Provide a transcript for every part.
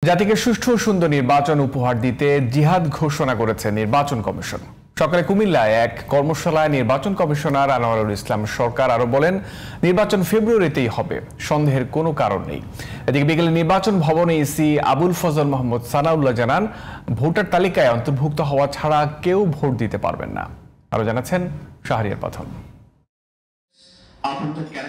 জাতিকে সুষ্ঠু ও সুন্দর নির্বাচন উপহার দিতে জিহাদ ঘোষণা করেছে নির্বাচন কমিশন। সকালে কুমিল্লায় এক কর্মশালায় নির্বাচন কমিশনার আনোয়ারুল ইসলাম সরকার আরো বলেন, নির্বাচন ফেব্রুয়ারিতেই হবে, সন্দেহের কোনো কারণ নেই। এদিকে বিকেলে নির্বাচন ভবনে ইসি আবুল ফজল মোহাম্মদ সানাউল্লাহ জানান, ভোটার তালিকায় অন্তর্ভুক্ত হওয়া ছাড়া কেউ ভোট দিতে পারবেন না। আরো জানাচ্ছেন শাহরিয়ার পাথর।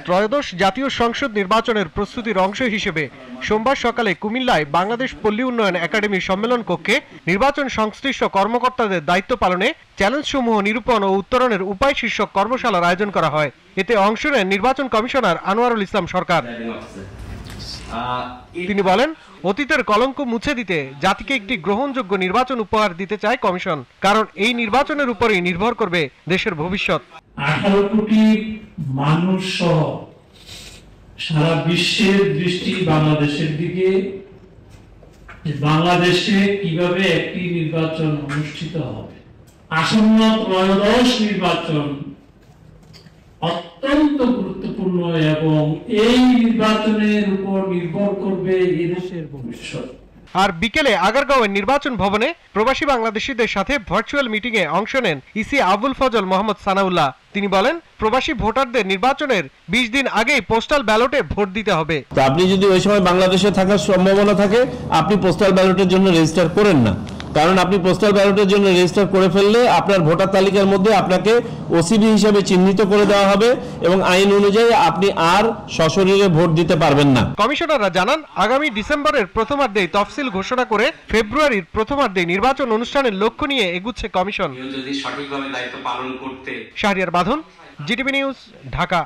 ত্রয়োদশ জাতীয় সংসদ নির্বাচনের প্রস্তুতির অংশ হিসেবে সোমবার সকালে কুমিল্লায় বাংলাদেশ পল্লী উন্নয়ন একাডেমি সম্মেলন কক্ষে নির্বাচন সংশ্লিষ্ট কর্মকর্তাদের দায়িত্ব পালনে চ্যালেঞ্জসমূহ নিরূপণ ও উত্তরণের উপায় শীর্ষক কর্মশালার আয়োজন করা হয়। এতে অংশ নেন নির্বাচন কমিশনার আনোয়ারুল ইসলাম সরকার। তিনি বলেন, অতীতের কলঙ্ক মুছে দিতে জাতিকে একটি গ্রহণযোগ্য নির্বাচন উপহার দিতে চায় কমিশন, কারণ এই নির্বাচনের উপরেই নির্ভর করবে দেশের ভবিষ্যৎ। 18 কোটি মানুষ সহ সারা বিশ্বের দৃষ্টি বাংলাদেশের দিকে। বাংলাদেশে কিভাবে একটি নির্বাচন অনুষ্ঠিত হবে, আসন্ন ত্রয়োদশ নির্বাচন অত্যন্ত গুরুত্বপূর্ণ এবং এই নির্বাচনের উপর নির্ভর করবে এই দেশের ভবিষ্যৎ। আর বিকেলে আগারগাঁওয়ের নির্বাচন ভবনে প্রবাসী বাংলাদেশিদের সাথে ভার্চুয়াল মিটিং এ অংশ নেন ইসি আবুল ফজল মোহাম্মদ সানাউল্লাহ। তিনি বলেন, প্রবাসী ভোটারদের নির্বাচনের 20 দিন আগেই পোস্টাল ব্যালটে ভোট দিতে হবে। আপনি যদি ওই সময় বাংলাদেশে থাকার সম্ভাবনা থাকে, আপনি পোস্টাল ব্যালটের জন্য রেজিস্টার করেন না, কারণ আপনি পোস্টাল ব্যালটের জন্য রেজিস্টার করে ফেললে আপনার ভোটার তালিকার মধ্যে আপনাকে ওসিবি হিসেবে চিহ্নিত করে দেওয়া হবে এবং আইন অনুযায়ী আপনি আর সশরীরে ভোট দিতে পারবেন না। কমিশনাররা জানান, আগামী ডিসেম্বরের প্রথমার্ধেই তফসিল ঘোষণা করে ফেব্রুয়ারির প্রথমার্ধেই নির্বাচন অনুষ্ঠানের লক্ষ্য নিয়ে এগুচ্ছে কমিশন। যদি সঠিকভাবে দায়িত্ব পালন করতে। শাহরিয়ার বাঁধন, জিটিভি নিউজ, ঢাকা।